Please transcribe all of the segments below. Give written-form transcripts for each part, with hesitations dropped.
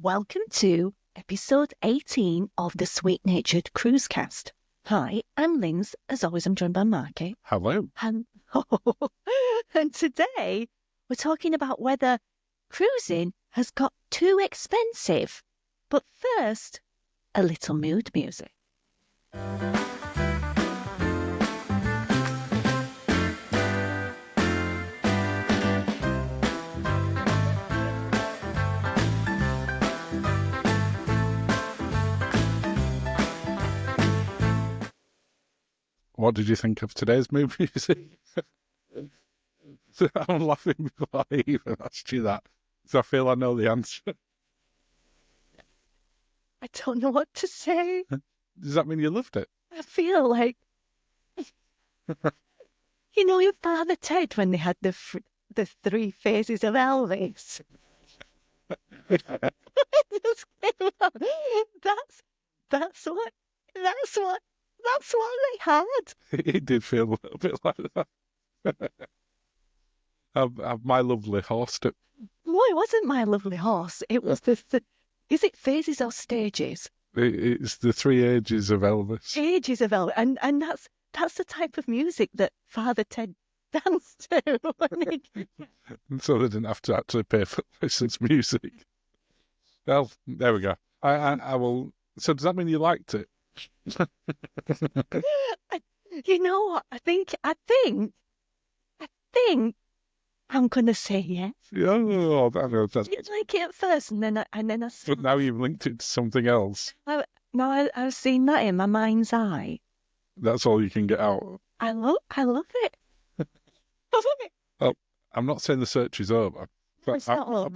Welcome to episode 18 of the Sweet Natured Cruise Cast. Hi, I'm Linz. As always, I'm joined by Marky. Hello. And today we're talking about whether cruising has got too expensive. But first, a little mood music. What did you think of today's mood music? I'm laughing before I even asked you that, because I feel I know the answer. I don't know what to say. Does that mean you loved it? I feel like, your Father Ted when they had the three phases of Elvis. That's what they had. It did feel a little bit like that. Have my lovely horse. No, it wasn't My Lovely Horse. It was is it phases or stages? It's the 3 ages of Elvis. Ages of Elvis, and that's the type of music that Father Ted danced to. So they didn't have to actually pay for licensed music. Well, there we go. I will. So does that mean you liked it? You know what? I think I'm gonna say yes. Oh, that's. I didn't like it at first, and then I saw. But now you've linked it to something else. I've seen that in my mind's eye. That's all you can get out. I love it. I love it. Well, I'm not saying the search is over. But It's not over.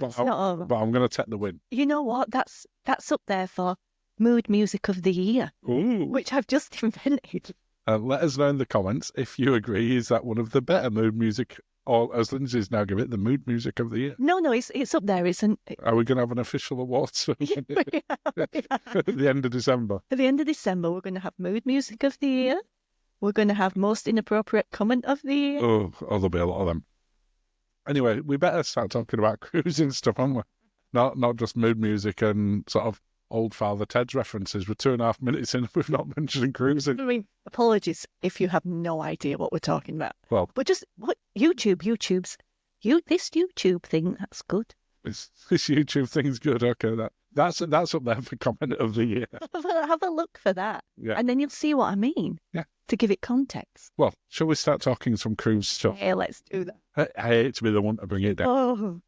But I'm going to take the win. You know what? That's up there for mood music of the year, Ooh. which I've just invented. Let us know in the comments if you agree. Is that one of the better mood music, or as Lindsay's now give it, the mood music of the year? No, it's up there, isn't it? Are we going to have an official awards at the end of December? At the end of December, we're going to have mood music of the year. We're going to have most inappropriate comment of the year. Oh, there'll be a lot of them. Anyway, we better start talking about cruising stuff, aren't we? Not just mood music and sort of old Father Ted's references. We're 2.5 minutes in, we've not mentioned cruising. I mean, apologies if you have no idea what we're talking about. Well, but just what this YouTube thing, that's good. This YouTube thing's good. Okay, that's up there for comment of the year. Have a look for that, Yeah. and then you'll see what I mean. Yeah. To give it context. Well, shall we start talking some cruise stuff? Yeah, let's do that. I hate to be the one to bring it down. Oh,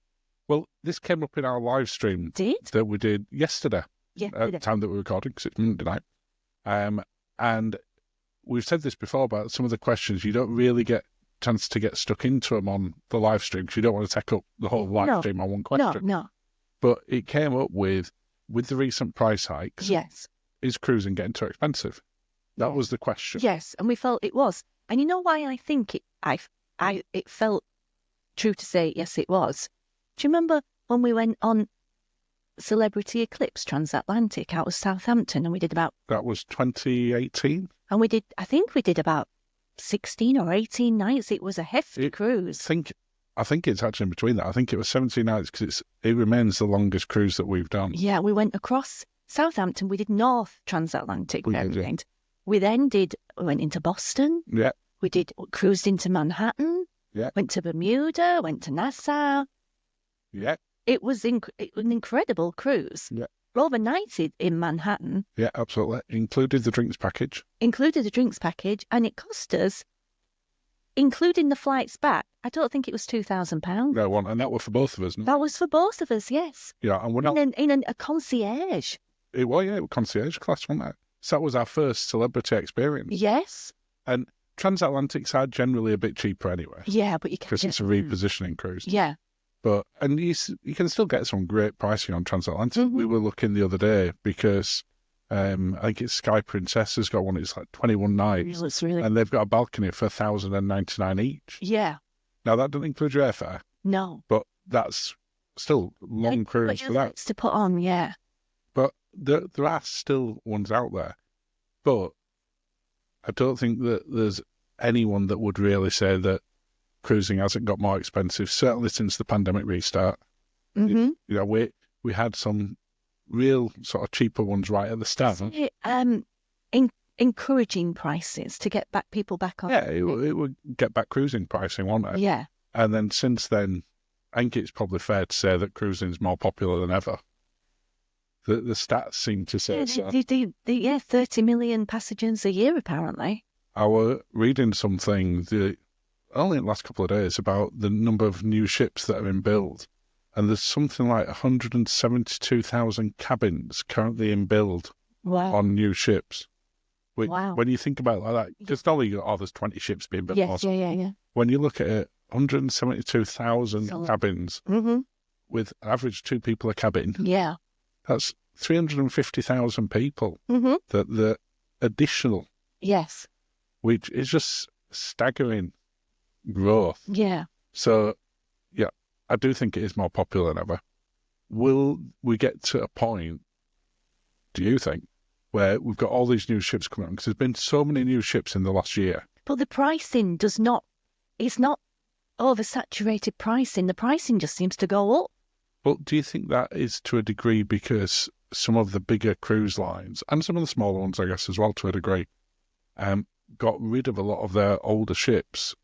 Well, this came up in our live stream did? that we did yesterday. At the time that we're recording, because it's Monday night. And we've said this before about some of the questions. You don't really get a chance to get stuck into them on the live stream because you don't want to take up the whole live stream on one question. No. But it came up with the recent price hikes. Yes. Is cruising getting too expensive? That was the question. Yes, and we felt it was. And you know why I think it felt true to say yes, it was. Do you remember when we went on Celebrity Eclipse Transatlantic out of Southampton, and we did about... That was 2018? And I think we did about 16 or 18 nights. It was a hefty cruise. I think it's actually in between that. I think it was 17 nights because it remains the longest cruise that we've done. Yeah, we went across Southampton. We did North Transatlantic. We then went into Boston. Yeah. We cruised into Manhattan. Yeah. Went to Bermuda, went to Nassau. Yeah. It was an incredible cruise. Yeah. Overnighted in Manhattan. Yeah, absolutely. Included the drinks package. And it cost us, including the flights back, I don't think it was £2,000. No one, and that was for both of us. No? That was for both of us, yes. Yeah, and we're not... In a concierge. It was concierge class, wasn't it? So that was our first celebrity experience. Yes. And transatlantics are generally a bit cheaper anyway. Yeah, but you can... Because it's a repositioning cruise. Yeah. And you can still get some great pricing on transatlantic. Mm-hmm. We were looking the other day because I think it's Sky Princess has got one. It's like 21 nights. Really... And they've got a balcony for $1,099 each. Yeah. Now, that doesn't include your airfare. No. But that's still long cruise for that. To put on, yeah. But there are still ones out there. But I don't think that there's anyone that would really say that cruising hasn't got more expensive, certainly since the pandemic restart. Mm-hmm. We had some real sort of cheaper ones right at the start. Encouraging prices to get people back on. Yeah, it would get back cruising pricing, won't it? Yeah. And then since then, I think it's probably fair to say that cruising is more popular than ever. The stats seem to say so. 30 million passengers a year, apparently. I was reading something only in the last couple of days about the number of new ships that are in build. And there's something like 172,000 cabins currently in build on new ships. Which, when you think about it like that, just only there's 20 ships being built. Yes, yeah. When you look at it, 172,000 cabins with average 2 people a cabin. Yeah. That's 350,000 people that the additional. Yes. Which is just staggering growth. Yeah. So, yeah, I do think it is more popular than ever. Will we get to a point, do you think, where we've got all these new ships coming on? Because there's been so many new ships in the last year. But the pricing it's not oversaturated pricing. The pricing just seems to go up. But do you think that is to a degree because some of the bigger cruise lines, and some of the smaller ones, I guess, as well, to a degree, got rid of a lot of their older ships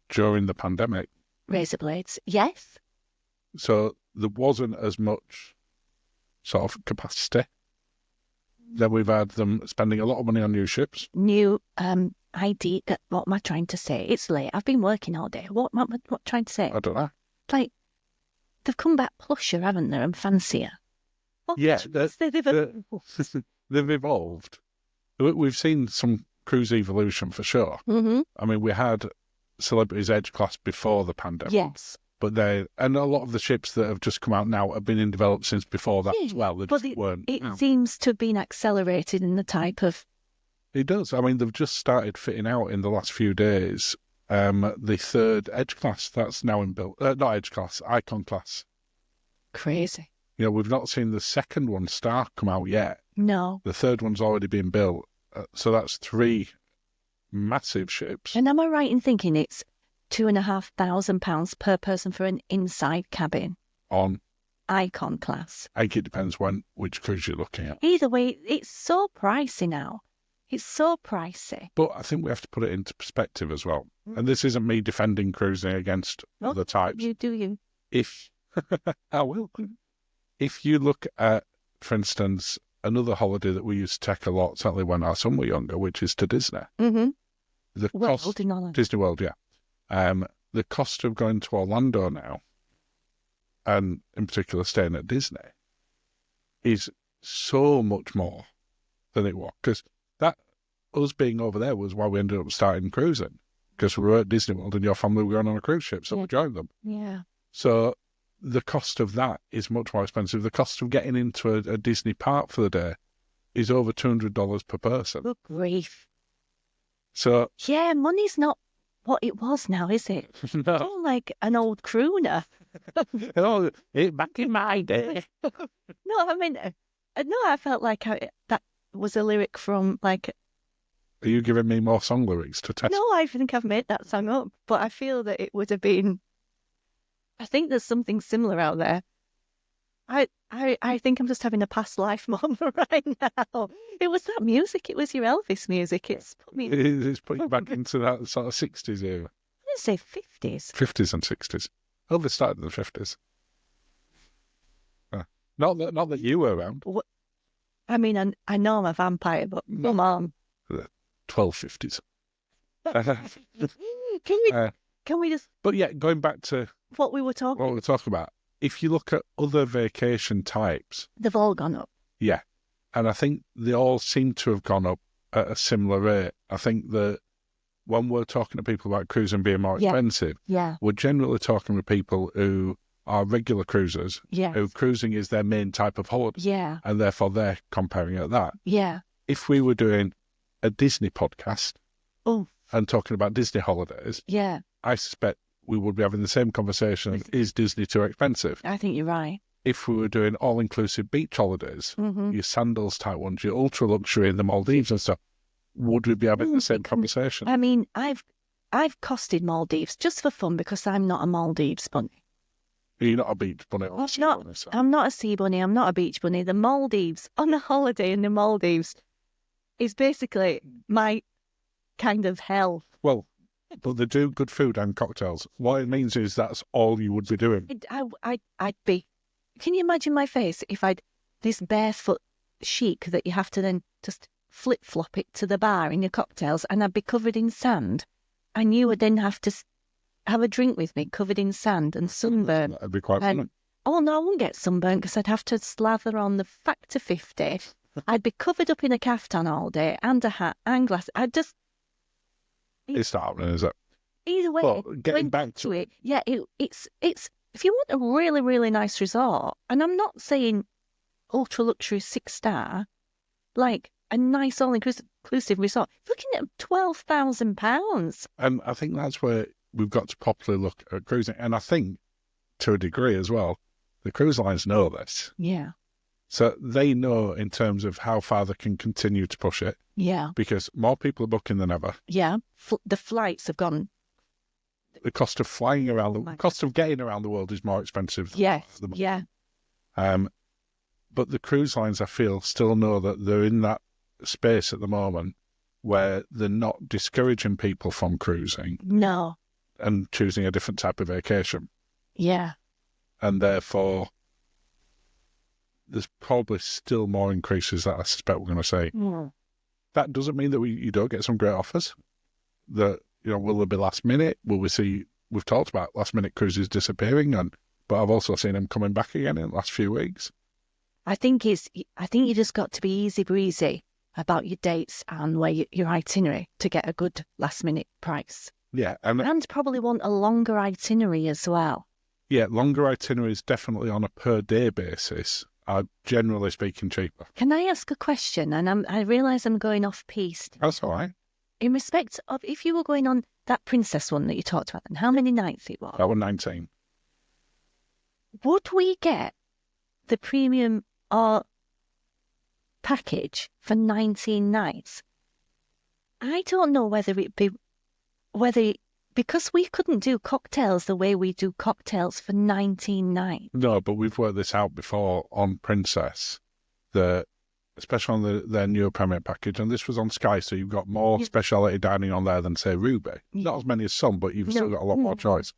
during the pandemic? Razor blades, yes. So there wasn't as much sort of capacity. Then we've had them spending a lot of money on new ships. New ID. What am I trying to say? It's late. I've been working all day. What am I trying to say? I don't know. Like, they've come back plusher, haven't they, and fancier. Yeah, they've evolved. We've seen some cruise evolution for sure. Mm-hmm. I mean, we had Celebrity's Edge class before the pandemic. Yes. But and a lot of the ships that have just come out now have been in development since before that as well. It seems to have been accelerated in the type of... It does. I mean, they've just started fitting out in the last few days the third Edge class that's now in build. Not Edge class, Icon class. Crazy. We've not seen the second one, Star, come out yet. No. The third one's already been built. So that's 3 massive ships. And am I right in thinking it's £2,500 per person for an inside cabin? On Icon class. I think it depends which cruise you're looking at. Either way, it's so pricey now. It's so pricey. But I think we have to put it into perspective as well. And this isn't me defending cruising against other types. You do you. I will. If you look at, for instance, another holiday that we used to take a lot, certainly when our son were younger, which is to Disney. Mm-hmm. Disney World, yeah. The cost of going to Orlando now, and in particular staying at Disney, is so much more than it was. Because us being over there was why we ended up starting cruising. Because we were at Disney World and your family were going on a cruise ship, so we joined them. Yeah. So the cost of that is much more expensive. The cost of getting into a Disney park for the day is over $200 per person. Good grief. So... yeah, money's not what it was now, is it? No. It's all like an old crooner. Back in my day. No, I mean, I felt like that was a lyric from like... Are you giving me more song lyrics to test? No, I think I've made that song up, but I feel that it would have been... I think there's something similar out there. I think I'm just having a past life moment right now. It was that music. It was your Elvis music. It's put you back into that sort of 60s era. I'd say 50s. 50s and 60s. Elvis started in the 50s. Not that you were around. I mean, I know I'm a vampire, but come on. The 1250s. Can we just... But yeah, going back to what we were talking about, if you look at other vacation types... they've all gone up. Yeah. And I think they all seem to have gone up at a similar rate. I think that when we're talking to people about cruising being more expensive, we're generally talking with people who are regular cruisers, who cruising is their main type of holiday, and therefore they're comparing it at that. Yeah. If we were doing a Disney podcast and talking about Disney holidays, I suspect we would be having the same conversation. Is Disney too expensive? I think you're right. If we were doing all-inclusive beach holidays, your sandals type ones, your ultra-luxury in the Maldives and stuff, would we be having the same conversation? I mean, I've costed Maldives just for fun because I'm not a Maldives bunny. You're not a beach bunny. Or sea bunny, so. I'm not a sea bunny. I'm not a beach bunny. The Maldives, on a holiday in the Maldives, is basically my kind of hell. Well, but they do good food and cocktails. What it means is that's all you would be doing. I'd be. Can you imagine my face if I'd this barefoot chic that you have to then just flip flop it to the bar in your cocktails, and I'd be covered in sand, and you would then have to have a drink with me covered in sand and sunburn. That'd be quite funny. Oh no, I wouldn't get sunburnt because I'd have to slather on the Factor 50. I'd be covered up in a caftan all day and a hat and glasses. It's not happening, is it? Either way, but getting back to it, yeah, it's if you want a really, really nice resort, and I'm not saying ultra luxury 6-star, like a nice all inclusive resort, looking at £12,000. And I think that's where we've got to properly look at cruising. And I think, to a degree as well, the cruise lines know this. Yeah. So they know in terms of how far they can continue to push it. Yeah. Because more people are booking than ever. Yeah. The flights have gone. The cost of flying around, the cost of getting around the world is more expensive. Yeah. Yeah. But the cruise lines, I feel, still know that they're in that space at the moment where they're not discouraging people from cruising. No. And choosing a different type of vacation. Yeah. And therefore, there's probably still more increases that I suspect we're going to see. Mm. That doesn't mean that you don't get some great offers. That, will there be last minute? Will we see? We've talked about last minute cruises disappearing, but I've also seen them coming back again in the last few weeks. I think you just got to be easy breezy about your dates and where your itinerary to get a good last minute price. Yeah, and probably want a longer itinerary as well. Yeah, longer itineraries definitely on a per day basis are generally speaking cheaper. Can I ask a question? And I realise I'm going off piste. That's all right. In respect of if you were going on that princess one that you talked about, and how many nights it was? That was 19. Would we get the premium or package for 19 nights? I don't know because we couldn't do cocktails the way we do cocktails for 19 nights. No, but we've worked this out before on Princess, especially on their newer Premier package, and this was on Sky, so you've got more speciality dining on there than, say, Ruby. Not as many as some, but you've still got a lot more choice.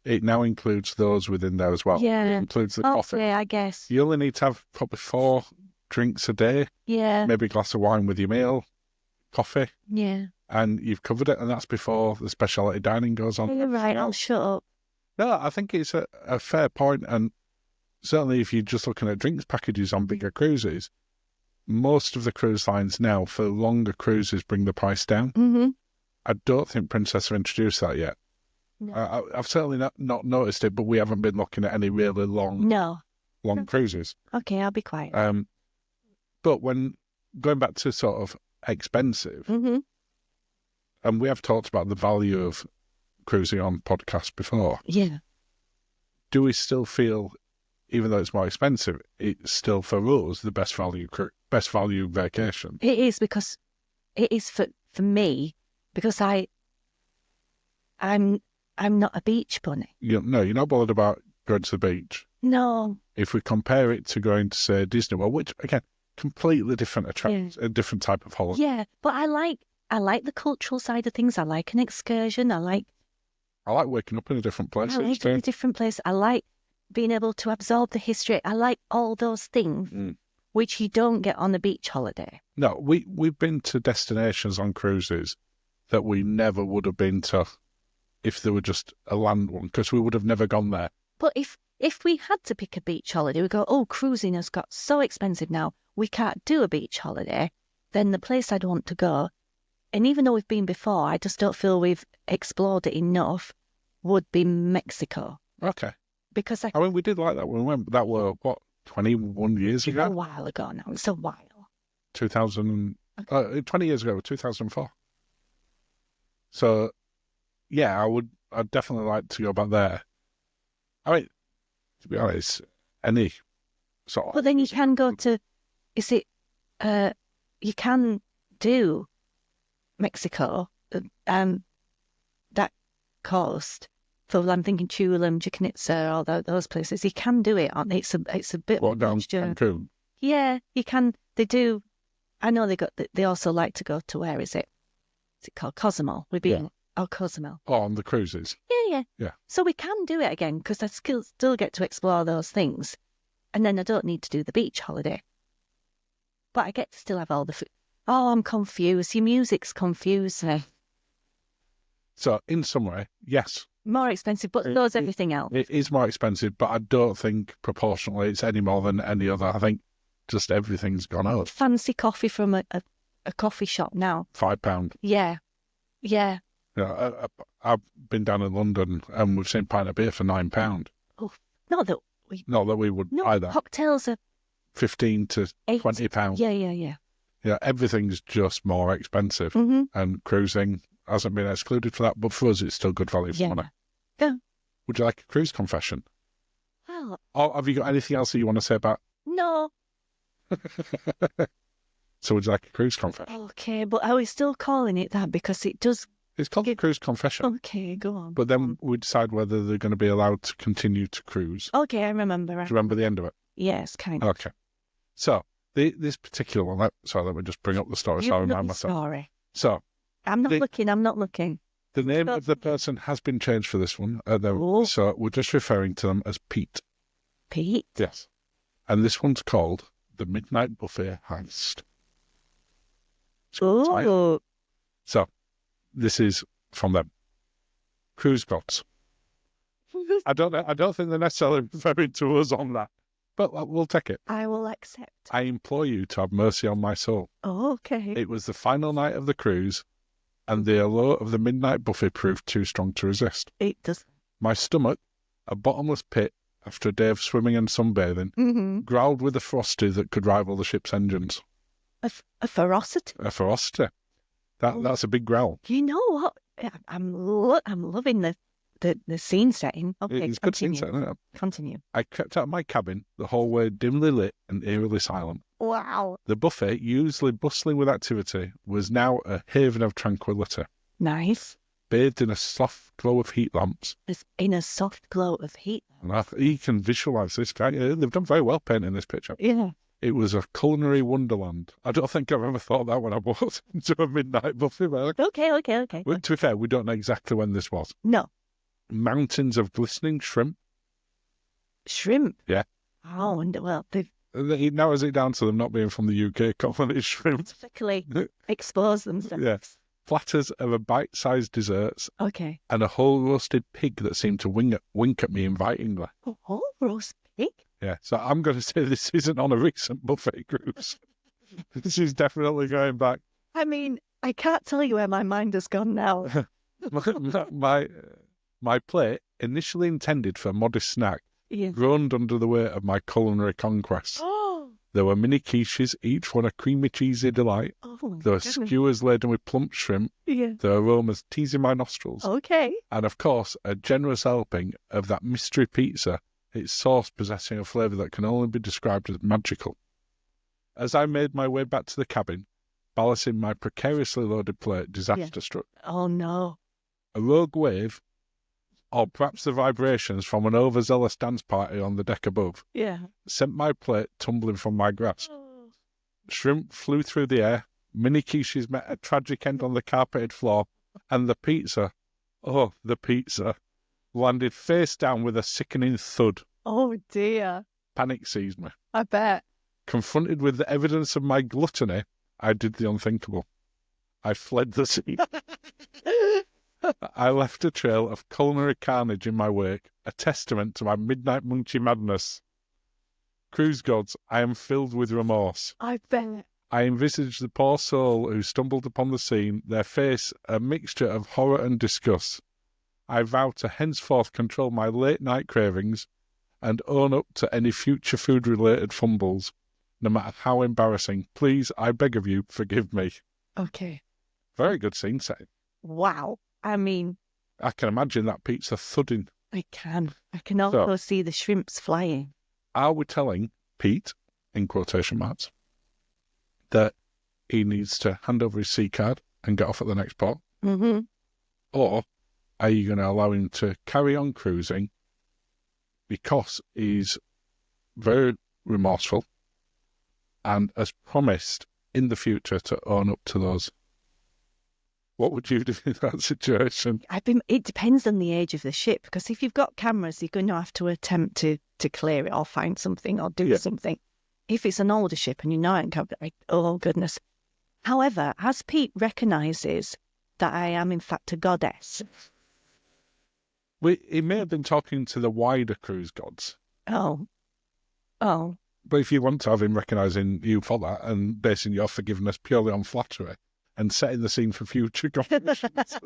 It now includes those within there as well. Yeah. It includes the coffee. Yeah, I guess. You only need to have probably 4 drinks a day. Yeah. Maybe a glass of wine with your meal, coffee. Yeah. And you've covered it, and that's before the speciality dining goes on. You're right, I'll shut up. No, I think it's a fair point, and certainly if you're just looking at drinks packages on bigger cruises, most of the cruise lines now, for longer cruises, bring the price down. Mm-hmm. I don't think Princess have introduced that yet. No. I've certainly not noticed it, but we haven't been looking at any really long cruises. Okay, I'll be quiet. But when going back to sort of expensive, and we have talked about the value of cruising on podcasts before. Yeah. Do we still feel, even though it's more expensive, it's still for us the best value vacation? It is, because it is for me, because I'm not a beach bunny. You're not bothered about going to the beach. No. If we compare it to going to, say, Disney World, which again, completely different attraction, a different type of holiday. Yeah, but I like the cultural side of things. I like an excursion. I like waking up in a different place. I like a different place. I like being able to absorb the history. I like all those things, which you don't get on a beach holiday. No, we've been to destinations on cruises that we never would have been to if there were just a land one, because we would have never gone there. But if we had to pick a beach holiday, we go, oh, cruising has got so expensive now, we can't do a beach holiday, then the place I'd want to go, and even though we've been before, I just don't feel we've explored it enough, would be Mexico. Okay. Because I mean, we did like that when we went, but that were, 21 years ago? A while ago now. It's a while. 2000, 20 years ago, 2004. So, yeah, I'd definitely like to go back there. I mean, to be honest, any sort of... But then you can go to, you can do Mexico, that coast, I'm thinking Tulum, Chichen all those places. You can do it. It's a bit. What, down Cancun? Yeah, you can. They do. I know they also like to go to, where is it? Is it called Cozumel? We've been Cozumel. Oh, on the cruises. Yeah. So we can do it again because I still get to explore those things, and then I don't need to do the beach holiday. But I get to still have all the food. Oh, I'm confused. Your music's confused me. So, in summary, yes. More expensive, but so is everything else. It is more expensive, but I don't think proportionally it's any more than any other. I think just everything's gone up. Fancy coffee from a coffee shop now. £5. Yeah. I've been down in London and we've seen pint of beer for £9. Oh, not that we would buy that. Cocktails are £15 to £20. Yeah. Everything's just more expensive, and cruising hasn't been excluded for that. But for us, it's still good value for money. Yeah. Would you like a cruise confession? Well, or have you got anything else that you want to say about? No. So would you like a cruise confession? Okay, but are we still calling it that because it does? It's called a cruise confession. Okay, go on. But then we decide whether they're going to be allowed to continue to cruise. Okay, I remember. Do you remember the end of it? Yes, kind of. Okay. So this particular one. Let me just bring up the story so I remind myself. Story. So I'm not looking. The name of the person has been changed for this one. So we're just referring to them as Pete. Pete? Yes. And this one's called The Midnight Buffet Heist. Oh. So this is from them. Cruise gods. I don't think they're necessarily referring to us on that, but we'll take it. I will accept. I implore you to have mercy on my soul. Oh, okay. It was the final night of the cruise, and the allure of the midnight buffet proved too strong to resist. It does. My stomach, a bottomless pit after a day of swimming and sunbathing, growled with a ferocity that could rival the ship's engines. A ferocity? A ferocity. That's a big growl. You know what? I'm loving the scene setting. Okay, it's good scene setting, isn't it? Continue. I crept out of my cabin, the hallway dimly lit and eerily silent. Wow. The buffet, usually bustling with activity, was now a haven of tranquility. Nice. Bathed in a soft glow of heat lamps. In a soft glow of heat lamps. And you can visualise this. They've done very well painting this picture. Yeah. It was a culinary wonderland. I don't think I've ever thought that when I walked into a midnight buffet. Okay. To be fair, we don't know exactly when this was. No. Mountains of glistening shrimp. Shrimp? Yeah. Oh, well, He narrows it down to them not being from the UK, calling it shrimp. Specifically expose themselves. Yeah. Platters of a bite-sized desserts. Okay. And a whole roasted pig that seemed to wink at me invitingly. A whole roast pig? Yeah, so I'm going to say this isn't on a recent buffet cruise. This is definitely going back. I mean, I can't tell you where my mind has gone now. My plate, initially intended for a modest snack, Yeah. groaned under the weight of my culinary conquests. Oh. There were mini quiches, each one a creamy, cheesy delight. Oh, There were skewers laden with plump shrimp. Yeah. The aromas teasing my nostrils. Okay. And, of course, a generous helping of that mystery pizza, its sauce possessing a flavour that can only be described as magical. As I made my way back to the cabin, balancing my precariously loaded plate, disaster struck. Oh, no. A rogue wave, or perhaps the vibrations from an overzealous dance party on the deck above, sent my plate tumbling from my grasp. Oh. Shrimp flew through the air, mini quiches met a tragic end on the carpeted floor, and the pizza, landed face down with a sickening thud. Oh, dear. Panic seized me. I bet. Confronted with the evidence of my gluttony, I did the unthinkable. I fled the scene. I left a trail of culinary carnage in my wake, a testament to my midnight munchy madness. Cruise gods, I am filled with remorse. I bet. I envisage the poor soul who stumbled upon the scene, their face a mixture of horror and disgust. I vow to henceforth control my late-night cravings and own up to any future food-related fumbles, no matter how embarrassing. Please, I beg of you, forgive me. Okay. Very good scene setting. Wow. I mean, I can imagine that pizza thudding. I can. I can also see the shrimps flying. Are we telling Pete, in quotation marks, that he needs to hand over his C card and get off at the next port? Mm-hmm. Or are you going to allow him to carry on cruising because he's very remorseful and has promised in the future to own up to those? What would you do in that situation? It depends on the age of the ship, because if you've got cameras, you're going to have to attempt to clear it or find something or do something. If it's an older ship and you know it, like, oh goodness. However, as Pete recognises that I am in fact a goddess. He may have been talking to the wider cruise gods. Oh. But if you want to have him recognising you for that and basing your forgiveness purely on flattery and setting the scene for future conversations,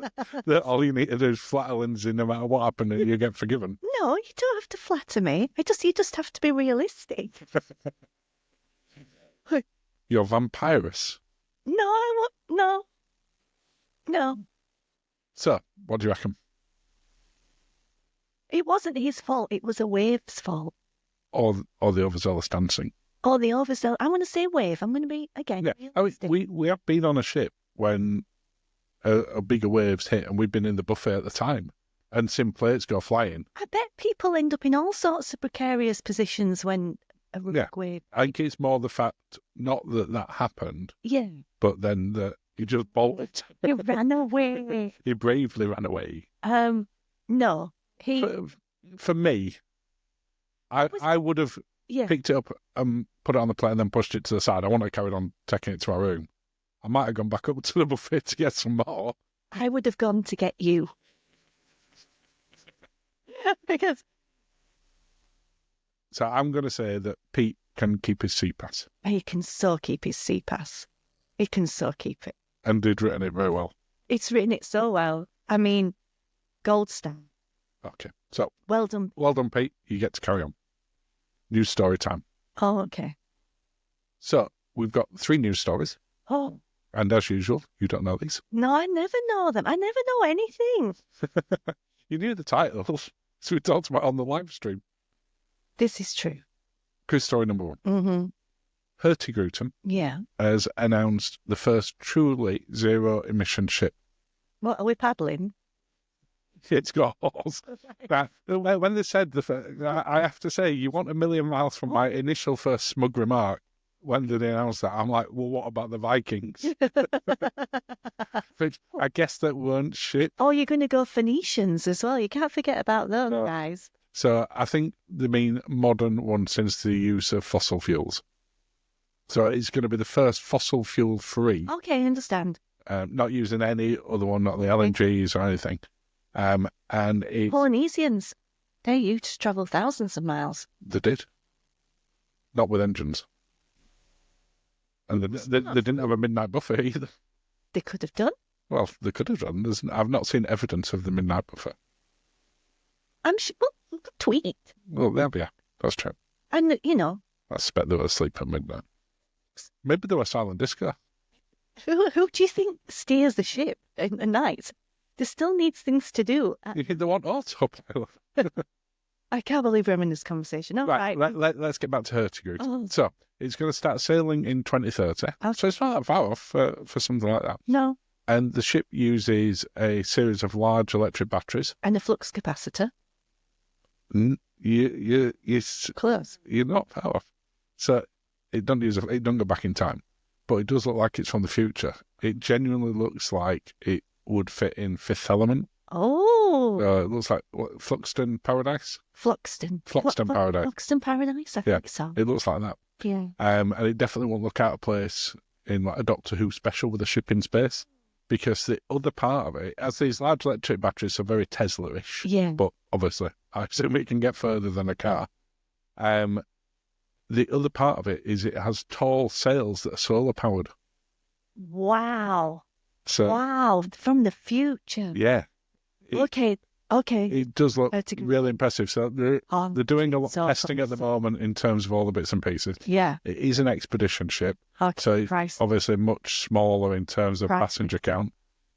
that all you need to do is flatter Lindsay no matter what happened and you get forgiven. No, you don't have to flatter me. You just have to be realistic. You're vampirous. No. So, what do you reckon? It wasn't his fault. It was a wave's fault. Or the overzealous dancing. Or the overzealous. I'm going to say wave. I'm going to be, again, realistic. We have been on a ship when a bigger waves hit and we've been in the buffet at the time and some plates go flying. I bet people end up in all sorts of precarious positions when a wave. I think it's more the fact, not that happened, but then that you just bolted. You ran away. You bravely ran away. No. For me, I would have picked it up and put it on the plate and then pushed it to the side. I wanted to carry on taking it to our room. I might have gone back up to the buffet to get some more. I would have gone to get you. Because... So I'm going to say that Pete can keep his sea pass. He can so keep his sea pass. He can so keep it. And did written it very well. It's written it so well. I mean, gold star. Okay, so well done. Well done, Pete. You get to carry on. News story time. Oh, okay. So we've got 3 news stories. Oh. And as usual, you don't know these. No, I never know them. I never know anything. You knew the titles, so we talked about it on the live stream. This is true. Cruise story number 1. Mm-hmm. Hurtigruten has announced the first truly zero-emission ship. What, are we paddling? It's got horse. Now, when they said I have to say, you want a million miles from my initial first smug remark. When did they announce that? I'm like, well, what about the Vikings? Which I guess that weren't shit. Oh, you're going to go Phoenicians as well. You can't forget about those guys. So I think they mean modern one since the use of fossil fuels. So it's going to be the first fossil fuel free. Okay, I understand. Not using any other one, not the LNGs or anything. And it's... Polynesians, they used to travel thousands of miles. They did. Not with engines. And they didn't have a midnight buffet either. They could have done. Well, they could have done. I've not seen evidence of the midnight buffet. I'm sure. Well, tweet. Well, yeah, that's true. And, you know. I suspect they were asleep at midnight. Maybe they were silent disco. Who do you think steers the ship at night? There still needs things to do. You think they want autopilot? I can't believe we're having this conversation. All right. Let's get back to Hurtigruten. Oh. So it's going to start sailing in 2030. So it's not that far off for something like that. No. And the ship uses a series of large electric batteries. And a flux capacitor. You're close. You're not far off. So it don't go back in time. But it does look like it's from the future. It genuinely looks like it would fit in Fifth Element. Oh. It looks like Fluxton Paradise? Fluxton Paradise. Fluxton Paradise, I think so. It looks like that. Yeah. And it definitely won't look out of place in like a Doctor Who special with a ship in space. Because the other part of it, as these large electric batteries are very Tesla-ish. Yeah. But obviously, I assume it can get further than a car. The other part of it is it has tall sails that are solar powered. Wow. So, wow, from the future. Yeah. Okay. It does look really impressive. So they're doing a lot of testing at the moment in terms of all the bits and pieces. Yeah. It is an expedition ship. Okay. So it's obviously much smaller in terms of passenger count.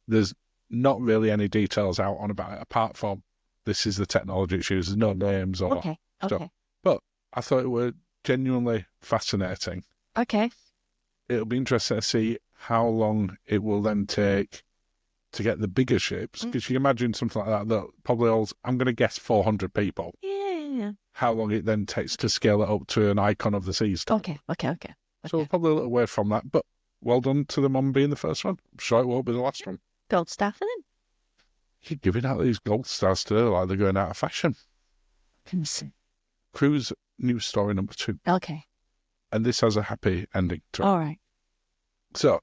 There's not really any details out on about it, apart from this is the technology it uses, no names or stuff. But I thought it were genuinely fascinating. Okay. It'll be interesting to see how long it will then take to get the bigger ships, because you imagine something like that probably holds, I'm going to guess, 400 people. Yeah. How long it then takes to scale it up to an icon of the seas. Okay. So we're probably a little way from that, but well done to them on being the first one. I'm sure it won't be the last one. Gold star for them. You're giving out these gold stars today like they're going out of fashion. Can see. Cruise news story number 2. Okay. And this has a happy ending to it. All right. So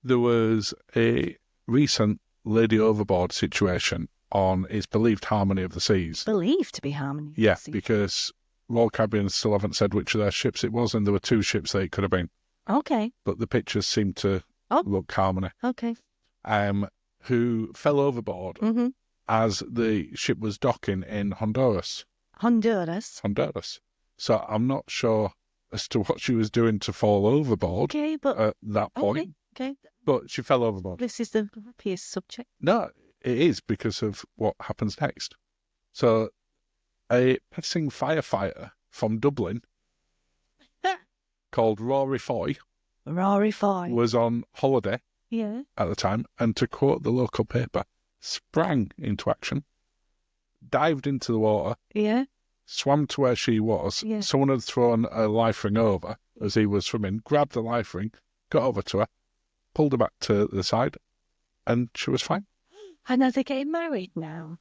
there was a recent lady overboard situation on, it's believed, Harmony of the Seas. Believed to be Harmony. Yeah, because Royal Caribbean still haven't said which of their ships it was, and there were 2 ships that it could have been. Okay. But the pictures seem to look Harmony. Okay. Who fell overboard as the ship was docking in Honduras. Honduras. So I'm not sure as to what she was doing to fall overboard at that point. Okay. But she fell overboard. This is the happiest subject. No, it is because of what happens next. So a passing firefighter from Dublin called Rory Foy was on holiday at the time, and to quote the local paper, sprang into action, dived into the water, swam to where she was. Someone had thrown a life ring over as he was swimming, grabbed the life ring, got over to her, pulled her back to the side, and she was fine. And are they getting married now?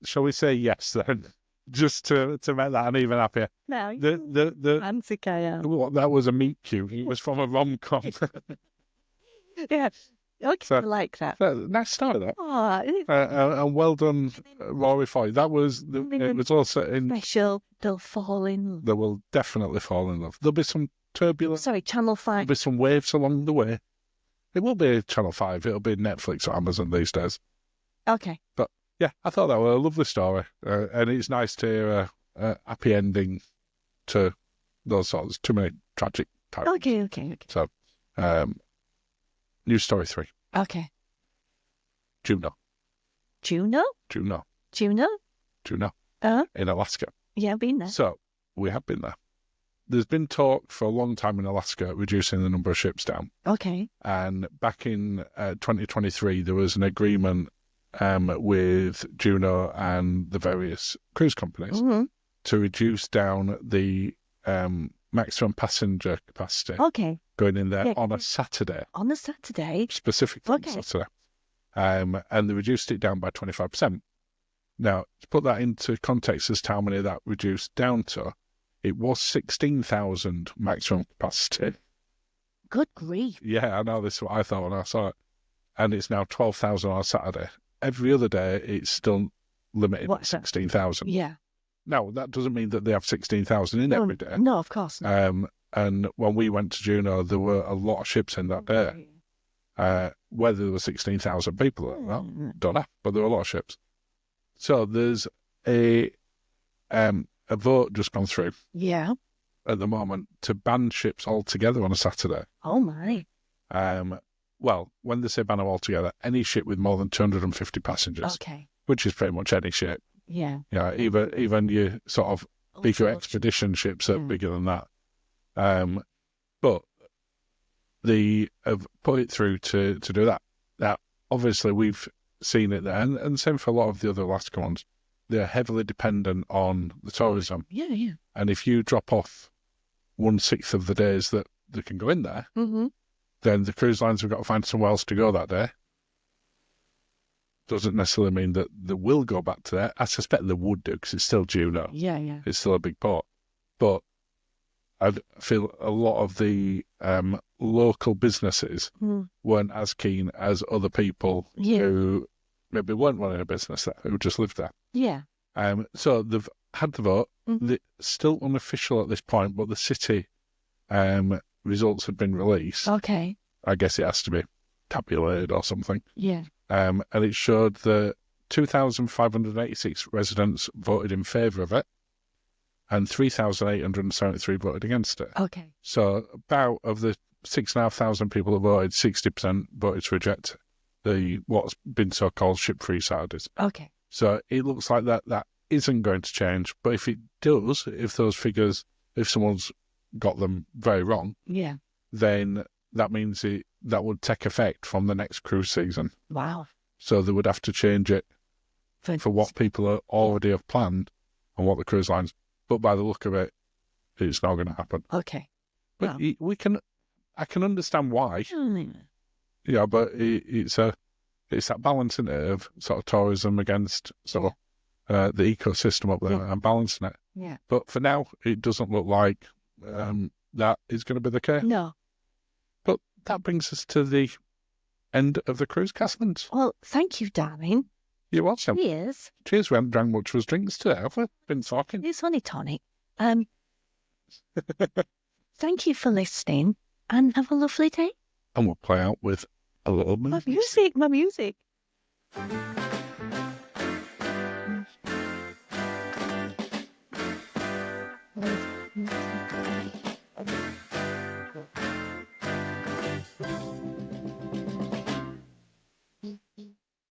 Shall we say yes then? Just to make that an even happier. No. Fancy KL. That was a meet cute. It was from a rom-com. Yeah. Okay, so, I like that. Nice story, that. Oh, and well done, Rory Foy. That was, it was also in... Special, they'll fall in love. They will definitely fall in love. There'll be some turbulence. Sorry, Channel 5. There'll be some waves along the way. It will be Channel 5. It'll be Netflix or Amazon these days. Okay. But, yeah, I thought that was a lovely story. And it's nice to hear a happy ending to those sorts. Too many tragic types. Okay. So, news story 3. Okay. Juneau. In Alaska. Yeah, I've been there. So, we have been there. There's been talk for a long time in Alaska reducing the number of ships down. Okay. And back in 2023, there was an agreement with Juneau and the various cruise companies to reduce down the maximum passenger capacity. Okay. Going in there on a Saturday. On a Saturday? Specifically on Saturday. And they reduced it down by 25%. Now, to put that into context as to how many that reduced down to, it was 16,000 maximum capacity. Good grief. Yeah, I know, this is what I thought when I saw it. And it's now 12,000 on a Saturday. Every other day, it's still limited to 16,000. Yeah. Now, that doesn't mean that they have 16,000 in every day. No, of course not. And when we went to Juneau, there were a lot of ships in that day. Whether there were 16,000 people, well, don't know, but there were a lot of ships. So there's a vote just gone through. Yeah. At the moment to ban ships altogether on a Saturday. Oh my. Well, when they say ban them altogether, any ship with more than 250 passengers. Okay. Which is pretty much any ship. Yeah. Yeah. Even your sort of bigger expedition ships are bigger than that. But they have put it through to do that. Now, obviously, we've seen it there, and same for a lot of the other Alaska ones. They're heavily dependent on the tourism. Yeah. And if you drop off 1/6 of the days that they can go in there, then the cruise lines have got to find somewhere else to go that day. Doesn't necessarily mean that they will go back to there. I suspect they would do, because it's still Juneau. Yeah. It's still a big port. But I feel a lot of the local businesses weren't as keen as other people who maybe weren't running a business there, who just lived there. Yeah. So they've had the vote. It's still unofficial at this point, but the city results have been released. Okay. I guess it has to be tabulated or something. Yeah. And it showed that 2,586 residents voted in favour of it, and 3,873 voted against it. Okay. So about of the 6,500 people that voted, 60% voted to reject what's been so-called ship-free Saturdays. Okay. So it looks like that isn't going to change. But if it does, if those figures, if someone's got them very wrong, yeah, then that means it that would take effect from the next cruise season. Wow. So they would have to change it for what people are already have planned and what the cruise lines. But by the look of it, it's not going to happen. Okay. But I can understand why. Yeah, but it's that balancing it of sort of tourism against sort of the ecosystem up there and balancing it. Yeah. But for now, it doesn't look like that is going to be the case. No. But that brings us to the end of the cruise castings. Well, thank you, darling. You're welcome. Cheers. Cheers. We haven't drank much of us drinks today, have we? Been talking. It's only tonic. Thank you for listening and have a lovely day. And we'll play out with a little My music.